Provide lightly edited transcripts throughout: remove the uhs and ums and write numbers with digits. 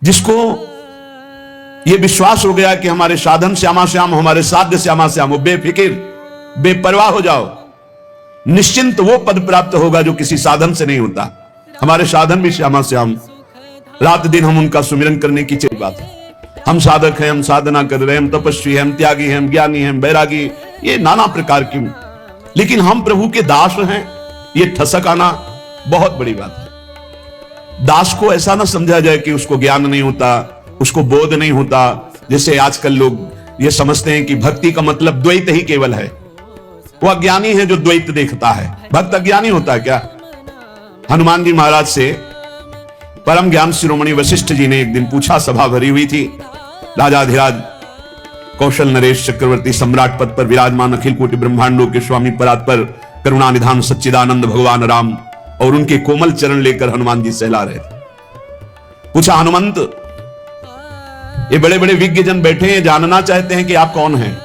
जिसको ये विश्वास हो गया कि हमारे साधन श्यामा श्याम, हमारे साध्य श्यामा श्याम, वो बेफिक्र बेपरवाह हो जाओ, निश्चिंत वो पद प्राप्त होगा जो किसी साधन से नहीं होता। हमारे साधन भी श्यामा श्याम, रात दिन हम उनका सुमिरन करने की चाहिए बात है। हम साधक हैं, हम साधना कर रहे हैं, हम तपस्वी हैं, हम त्यागी हैं, हम ज्ञानी हैं, हम बैरागी, ये नाना प्रकार की, लेकिन हम प्रभु के दास हैं, ये ठसक आना बहुत बड़ी बात है। दास को ऐसा ना समझा जाए कि उसको ज्ञान नहीं होता, उसको बोध नहीं होता। जैसे आजकल लोग ये समझते हैं कि भक्ति का मतलब द्वैत ही केवल है। वो अज्ञानी है जो द्वैत देखता है। भक्त अज्ञानी होता है क्या? हनुमान जी महाराज से परम ज्ञान शिरोमणि वशिष्ठ जी ने एक दिन पूछा, सभा भरी हुई थी, राजाधिराज कौशल नरेश चक्रवर्ती सम्राट पद पर विराजमान अखिल कोटि ब्रह्मांडों के स्वामी परात्पर करुणा निधान सच्चिदानंद भगवान राम और उनके कोमल चरण लेकर हनुमान जी सहला रहे थे। पूछा, हनुमंत, ये बड़े बड़े विज्ञ जन बैठे हैं, जानना चाहते हैं कि आप कौन हैं।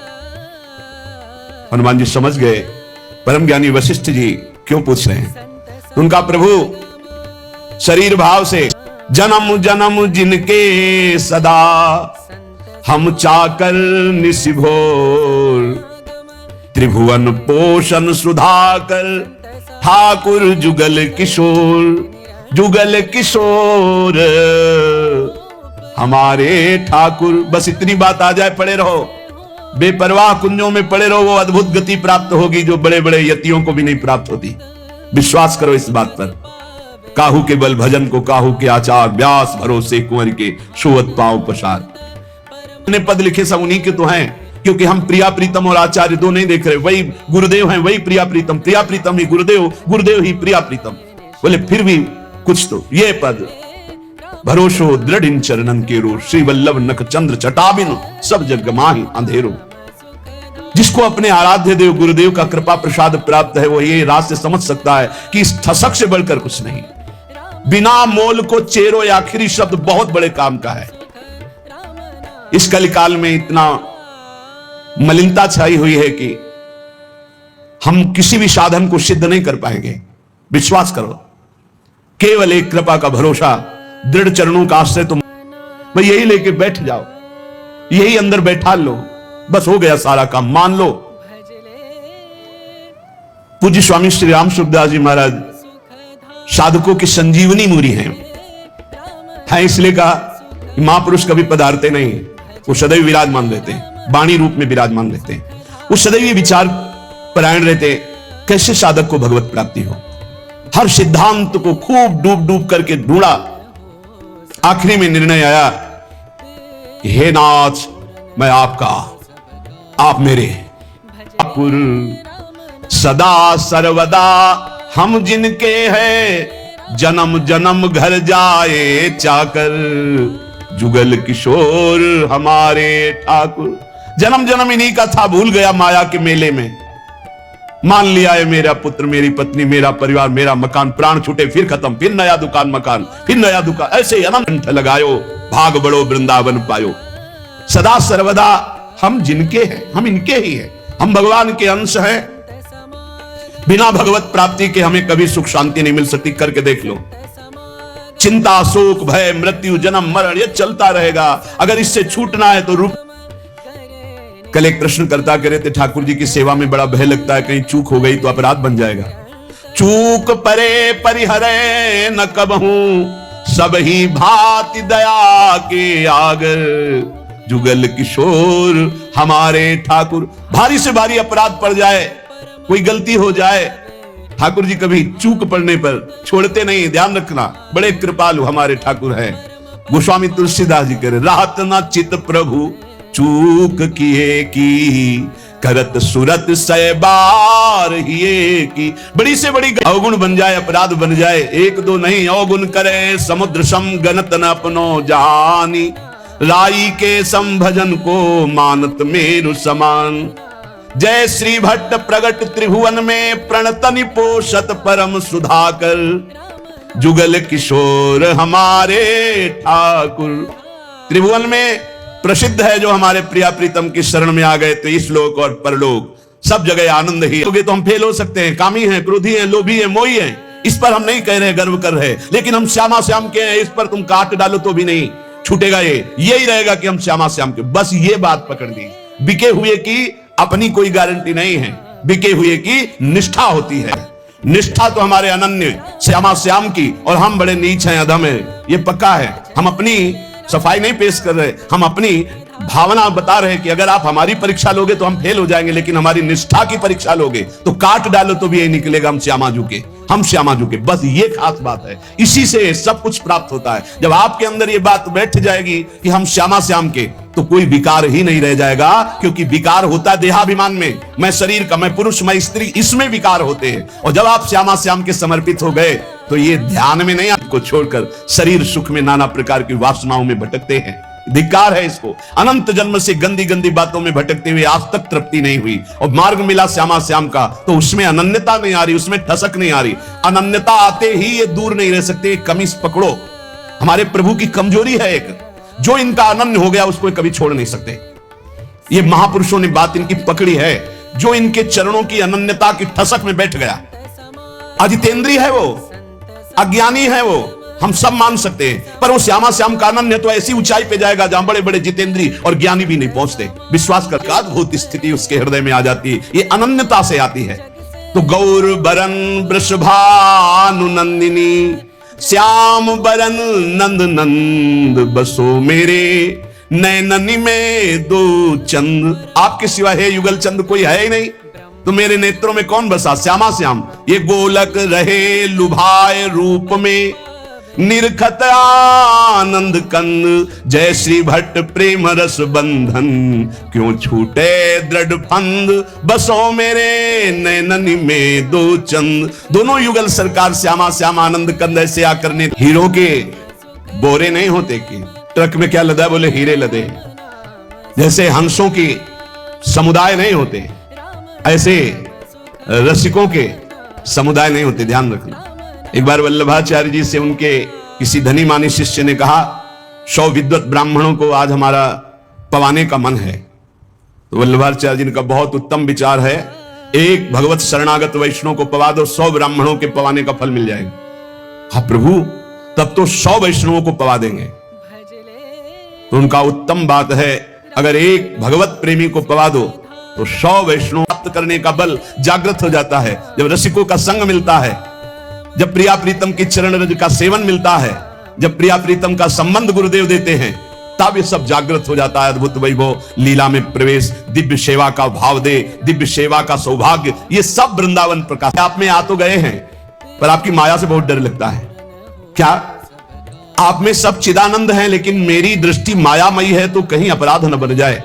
हनुमान जी समझ गए परम ज्ञानी वशिष्ठ जी क्यों पूछ रहे हैं। तो उनका प्रभु शरीर भाव से, जन्म जन्म जिनके सदा हम चाकर निशिभोर, त्रिभुवन पोषण सुधाकर ठाकुर जुगल किशोर, जुगल किशोर हमारे ठाकुर। बस इतनी बात आ जाए, पड़े रहो, बेपरवाह कुंजों में पड़े रहो, वो अद्भुत गति प्राप्त होगी जो बड़े बड़े यतियों को भी नहीं प्राप्त होती। विश्वास करो इस बात पर। काहू के बल भजन को काहू के आचार, व्यास भरोसे कुंवर के सोवत पांव पसार। पद लिखे सब उन्हीं के तो हैं, क्योंकि हम प्रिया प्रीतम और आचार्य दो नहीं देख रहे। वही गुरुदेव हैं, वही प्रिया प्रीतम ही गुरुदेव, गुरुदेव ही प्रिया प्रीतम। बोले फिर भी कुछ तो ये पद, भरोसो दृढ़ इन चरणन के रो, श्री वल्लभ नख चंद्र चटाबिन सब जग माहि अंधेरो। जिसको अपने आराध्य देव गुरुदेव का कृपा प्रसाद प्राप्त है, वो ये राज से समझ सकता है कि इस ठसक से बढ़कर कुछ नहीं। बिना मोल को चेरो या आखिरी शब्द बहुत बड़े काम का है। इस कलिकाल में इतना मलिनता छाई हुई है कि हम किसी भी साधन को सिद्ध नहीं कर पाएंगे। विश्वास करो, केवल एक कृपा का भरोसा, दृढ़ चरणों का आश्रय तुम भाई यही लेके बैठ जाओ, यही अंदर बैठा लो, बस हो गया सारा काम, मान लो। पूज्य स्वामी श्री राम सुखदास जी महाराज साधकों की संजीवनी मूरी हैं। इसलिए कहा महापुरुष कभी पधारते नहीं, वो सदैव विराजमान रहते हैं, वाणी रूप में विराजमान रहते हैं। वो सदैव ये विचार परायण रहते कैसे साधक को भगवत प्राप्ति हो। हर सिद्धांत को खूब डूब डूब करके ढूंढा, आखिरी में निर्णय आया, हे नाथ मैं आपका, आप मेरे। ठाकुर सदा सर्वदा हम जिनके हैं, जन्म जन्म घर जाए चाकर, जुगल किशोर हमारे ठाकुर। जन्म जन्म इन्हीं का था, भूल गया माया के मेले में। मान लिया है मेरा पुत्र, मेरी पत्नी, मेरा परिवार, मेरा मकान, प्राण छूटे फिर खत्म, फिर नया दुकान मकान, फिर नया दुकान, ऐसे अनंत लगायो, भाग बड़ो वृंदावन पायो। सदा सर्वदा हम जिनके हैं, हम इनके ही हैं, हम भगवान के अंश हैं। बिना भगवत प्राप्ति के हमें कभी सुख शांति नहीं मिल सकती। करके देख लो, चिंता शोक भय मृत्यु जन्म मरण ये चलता रहेगा। अगर इससे छूटना है तो रूप। कल एक प्रश्न करता कह रहे थे, ठाकुर जी की सेवा में बड़ा भय लगता है, कहीं चूक हो गई तो अपराध बन जाएगा। चूक परे परिहरे न कबहू, सब ही भांति दया के आगर, जुगल किशोर हमारे ठाकुर। भारी से भारी अपराध पड़ जाए, कोई गलती हो जाए, ठाकुर जी कभी चूक पड़ने पर छोड़ते नहीं, ध्यान रखना। बड़े कृपालु हमारे ठाकुर हैं। गोस्वामी तुलसीदास जी कह रहे, राहत न चित प्रभु चूक किए की, करत सुरत सै बार हिए की। बड़ी से बड़ी अवगुण बन जाए, अपराध बन जाए, एक दो नहीं, अवगुण करे समुद्र सम गणत न अपनो जहानी, राई के संभजन को मानत मेरु समान। जय श्री भट्ट प्रगट त्रिभुवन में, प्रणतनि पोषत परम सुधाकर, जुगल किशोर हमारे ठाकुर। त्रिभुवन में प्रसिद्ध है जो हमारे प्रिया प्रीतम की शरण में आ गए तो इस लोक और परलोक सब जगह आनंद ही है। तो हम फेल हो सकते हैं, कामी हैं, क्रोधी हैं, लोभी हैं, मोही हैं, इस पर हम नहीं कह रहे गर्व कर रहे, लेकिन हम श्यामा श्याम के हैं, इस पर तुम काट डालो तो भी नहीं। छूटेगा ये, यही रहेगा कि हम श्यामा श्याम के। बस ये बात पकड़ ली। बिके हुए की अपनी कोई गारंटी नहीं है, बिके हुए की निष्ठा होती है। निष्ठा तो हमारे अनन्य श्यामा श्याम की, और हम बड़े नीच हैं, अधम हैं, ये पक्का है। हम अपनी सफाई नहीं पेश कर रहे, हम अपनी भावना बता रहे कि अगर आप हमारी परीक्षा लोगे तो हम फेल हो जाएंगे, लेकिन हमारी निष्ठा की परीक्षा लोगे तो काट डालो तो भी यही निकलेगा, हम श्यामाजू के, हम श्यामाजू के। बस ये खास बात है, इसी से सब कुछ प्राप्त होता है। जब आपके अंदर ये बात बैठ जाएगी कि हम श्यामा श्याम के, तो कोई विकार ही नहीं रह जाएगा, क्योंकि विकार होता है देहाभिमान में, मैं शरीर का, मैं पुरुष, मैं स्त्री, इसमें विकार होते हैं। और जब आप श्यामा श्याम के समर्पित हो गए तो ये ध्यान में नहीं, आपको छोड़कर शरीर सुख में नाना प्रकार की वासनाओं में भटकते हैं। धिक्कार है इसको। अनंत जन्म से गंदी गंदी बातों में भटकते हुए आज तक तृप्ति नहीं हुई, और मार्ग मिला श्यामा श्याम का, तो उसमें अनन्यता नहीं आ रही, उसमें ठसक नहीं आ रही। अनन्यता आते ही ये दूर नहीं रह सकते। कमीज पकड़ो, हमारे प्रभु की कमजोरी है एक, जो इनका अनन्य हो गया उसको कभी छोड़ नहीं सकते। ये महापुरुषों ने बात इनकी पकड़ी है, जो इनके चरणों की अनन्यता की ठसक में बैठ गया। अजितेंद्रिय है वो, अज्ञानी है वो, हम सब मान सकते हैं, पर वो श्यामा श्याम का अनन्य तो ऐसी ऊंचाई पे जाएगा जहां बड़े बड़े जितेंद्री और ज्ञानी भी नहीं पहुंचते। विश्वास कर, अद्भुत स्थिति उसके हृदय में आ जाती है, ये अनन्यता से आती है। तो गौर बरन वृषभानु नंदिनी, श्याम बरन नंद नंद बसो मेरे, नैननी में दो चंद, आपके सिवा हे युगल चंद कोई है ही नहीं, तो मेरे नेत्रों में कौन बसा? श्यामा श्याम। ये गोलक रहे लुभाए रूप में, निरखत आनंद कंद, जय श्री भट्ट प्रेम रस बंधन, क्यों छूटे दृढ़ फंद, बसो मेरे नैननी में दो चंद। दोनों युगल सरकार श्यामा श्याम आनंद कंद ऐसे आकर ने, हीरो के बोरे नहीं होते कि ट्रक में क्या लदा, बोले हीरे लदे। जैसे हंसों की समुदाय नहीं होते, ऐसे रसिकों के समुदाय नहीं होते, ध्यान रखना। एक बार वल्लभाचार्य जी से उनके किसी धनी मानी शिष्य ने कहा, 100 विद्वत ब्राह्मणों को आज हमारा पवाने का मन है। तो वल्लभाचार्य जी ने कहा, बहुत उत्तम विचार है, एक भगवत शरणागत वैष्णव को पवा दो, 100 ब्राह्मणों के पवाने का फल मिल जाएगा। हाँ प्रभु, तब तो 100 वैष्णवों को पवा देंगे। तो उनका उत्तम बात है, अगर एक भगवत प्रेमी को पवा दो तो 100 वैष्णव प्राप्त करने का बल जागृत हो जाता है। जब रसिकों का संग मिलता है, जब प्रिया प्रीतम की चरण रज का सेवन मिलता है, जब प्रिया प्रीतम का संबंध गुरुदेव देते हैं, तब ये सब जागृत हो जाता है। अद्भुत वैभव, लीला में प्रवेश, दिव्य सेवा का भाव दे, दिव्य सेवा का सौभाग्य, ये सब वृंदावन प्रकाश। आप में आ तो गए हैं, पर आपकी माया से बहुत डर लगता है। क्या आप में सब चिदानंद हैं, लेकिन मेरी दृष्टि मायामयी है, तो कहीं अपराध न बन जाए।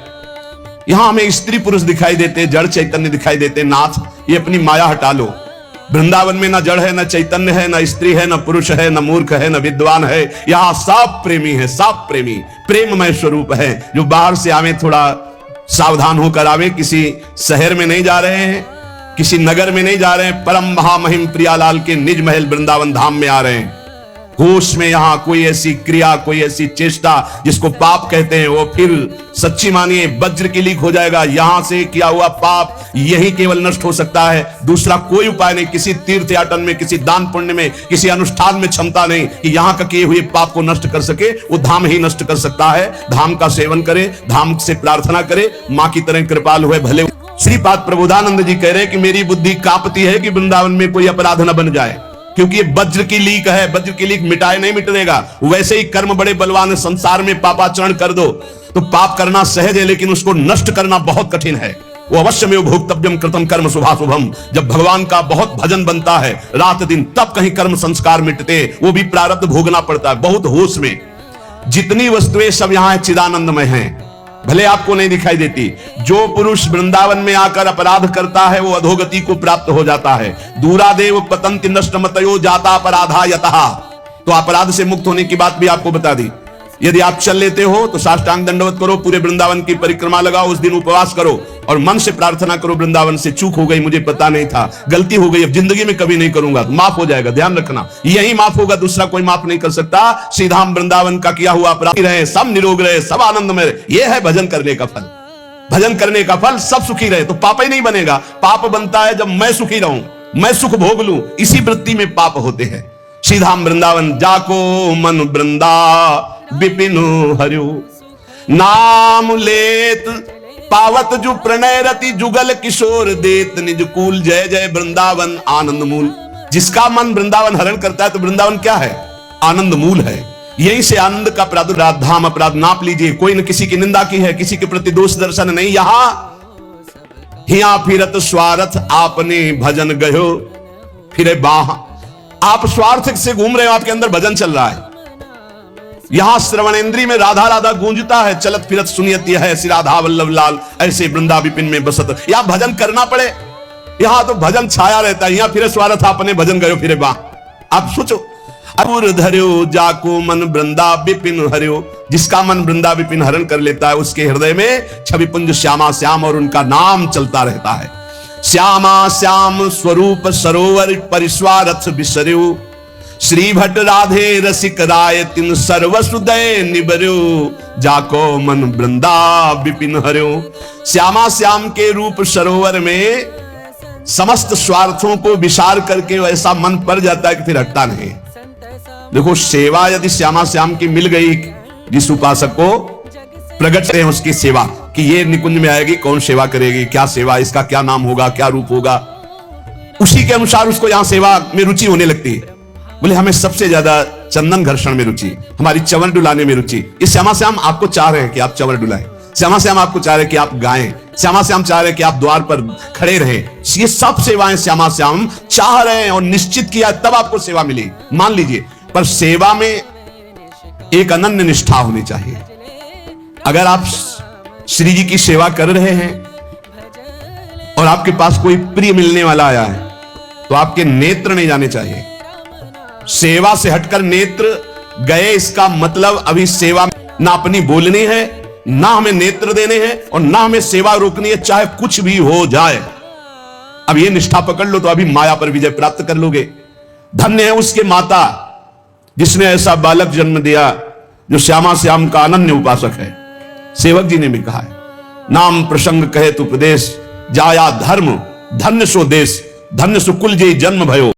यहां हमें स्त्री पुरुष दिखाई देते, जड़ चैतन्य दिखाई देते। नाथ, ये अपनी माया हटा लो। वृंदावन में न जड़ है, न चैतन्य है, न स्त्री है, न पुरुष है, न मूर्ख है, न विद्वान है। यहां सब प्रेमी है, सब प्रेमी, प्रेममय स्वरूप है। जो बाहर से आवे थोड़ा सावधान होकर आवे, किसी शहर में नहीं जा रहे हैं, किसी नगर में नहीं जा रहे हैं, परम महामहिम प्रियालाल के निज महल वृंदावन धाम में आ रहे हैं। होश में यहां कोई ऐसी क्रिया, कोई ऐसी चेष्टा जिसको पाप कहते हैं, वो फिर सच्ची मानिए वज्र की लीक हो जाएगा। यहां से किया हुआ पाप यही केवल नष्ट हो सकता है, दूसरा कोई उपाय नहीं। किसी तीर्थ याटन में, किसी दान पुण्य में, किसी अनुष्ठान में क्षमता नहीं कि यहां का किए हुए पाप को नष्ट कर सके। वो धाम ही नष्ट कर सकता है। धाम का सेवन करे, धाम से प्रार्थना करे, मां की तरह कृपालु है भले। श्रीपाद प्रबोधानंद जी कह रहे हैं कि मेरी बुद्धि कांपती है कि वृंदावन में कोई अपराध न बन जाए, क्योंकि ये वज्र की लीक है। वज्र की लीक मिटाए नहीं मिटेगा। वैसे ही कर्म बड़े बलवान है। संसार में पापाचरण कर दो तो पाप करना सहज है, लेकिन उसको नष्ट करना बहुत कठिन है। वो अवश्य में भोक्तव्यम कृतम कर्म शुभाशुभम। जब भगवान का बहुत भजन बनता है रात दिन, तब कहीं कर्म संस्कार मिटते, वो भी प्रारब्ध भोगना पड़ता है। बहुत होश में, जितनी वस्तुएं सब यहां चिदानंदमय हैं, भले आपको नहीं दिखाई देती। जो पुरुष वृंदावन में आकर अपराध करता है वो अधोगति को प्राप्त हो जाता है। दूरादेव पतंति नष्ट मतयो जाता अपराधा यतः। तो अपराध से मुक्त होने की बात भी आपको बता दी। यदि आप चल लेते हो तो साष्टांग दंडवत करो, पूरे वृंदावन की परिक्रमा लगाओ, उस दिन उपवास करो और मन से प्रार्थना करो, वृंदावन से चूक हो गई, मुझे पता नहीं था, गलती हो गई, अब जिंदगी में कभी नहीं करूंगा, तो माफ हो जाएगा। ध्यान रखना, यही माफ होगा, दूसरा कोई माफ नहीं कर सकता। सीधाम वृंदावन का किया हुआ अपराधी रहे, सब निरोग रहे, सब आनंद में रहे। यह है भजन करने का फल। भजन करने का फल सब सुखी रहे, तो पाप ही नहीं बनेगा। पाप बनता है जब मैं सुखी रहूं, मैं सुख भोग लूं, इसी वृत्ति में पाप होते हैं। सीधाम वृंदावन जाको मन वृंदा बिपिन हरियो। नाम लेत पावत जु प्रणय रति, जुगल किशोर देत निज कूल। जय जय वृंदावन आनंद मूल। जिसका मन वृंदावन हरण करता है तो वृंदावन क्या है? आनंद मूल है। यहीं से आनंद का प्रादुर्भाव। धाम अपराध नाप लीजिए। कोई न किसी की निंदा की है, किसी के प्रति दोष दर्शन नहीं। यहां हिया फिरत स्वार्थ आपने भजन गयो फिरे बाह। आप स्वार्थ से घूम रहे हो, आपके अंदर भजन चल रहा है। यहां श्रवणेंद्री में राधा राधा गूंजता है, चलत फिरत सुनियत यह है, श्री राधा वल्लभ लाल ऐसे वृंदा विपिन में बसत। यहां भजन करना पड़े, यहां तो भजन छाया रहता है। यहां फिरे स्वार्थ आपने भजन गयो फिरे बाह। आप सोचो, अपुर धर्यो जाको मन वृंदा विपिन हरियो। जिसका मन वृंदा विपिन हरण कर लेता है, उसके हृदय में छवि पुंज श्यामा श्याम और उनका नाम चलता रहता है। श्यामा श्याम स्वरूप सरोवर परिस्वारथ बिसर्यो। श्री भट्ट राधे रसिक राय तिन सर्वसुदय निबर्यो। जाको मन वृंदा विपिन हरियो। श्यामा श्याम के रूप सरोवर में समस्त स्वार्थों को विसार करके ऐसा मन पड़ जाता है कि फिर हटता नहीं। देखो, सेवा यदि श्यामा श्याम की मिल गई, जिस उपासक को प्रकट करें उसकी सेवा कि ये निकुंज में आएगी, कौन सेवा करेगी, क्या सेवा, इसका क्या नाम होगा, क्या रूप होगा, उसी के अनुसार उसको यहां सेवा में रुचि होने लगती है। बोले हमें सबसे ज्यादा चंदन घर्षण में रुचि, हमारी चंवर डुलाने में रुचि। ये श्यामा श्याम आपको चाह रहे हैं कि आप चंवर डुलाएं। श्यामा श्याम आपको चाह रहे हैं कि आप गाएं। श्यामा श्याम चाह रहे हैं कि आप द्वार पर खड़े रहें। ये सब सेवाएं श्यामा श्याम चाह रहे हैं और निश्चित किया तब आपको सेवा मिली, मान लीजिए। पर सेवा में एक अनन्य निष्ठा होनी चाहिए। अगर आप श्री जी की सेवा कर रहे हैं और आपके पास कोई प्रिय मिलने वाला आया है, तो आपके नेत्र नहीं जाने चाहिए। सेवा से हटकर नेत्र गए, इसका मतलब अभी सेवा ना अपनी बोलनी है, ना हमें नेत्र देने हैं और ना हमें सेवा रोकनी है, चाहे कुछ भी हो जाए। अब ये निष्ठा पकड़ लो तो अभी माया पर विजय प्राप्त कर लोगे। धन्य है उसके माता जिसने ऐसा बालक जन्म दिया जो श्यामा श्याम का अनन्य उपासक है। सेवक जी ने भी कहा है, नाम प्रसंग कहे तु प्रदेश, जाया धर्म धन्य सो देश, धन्य सो कुल जे जन्म भयो।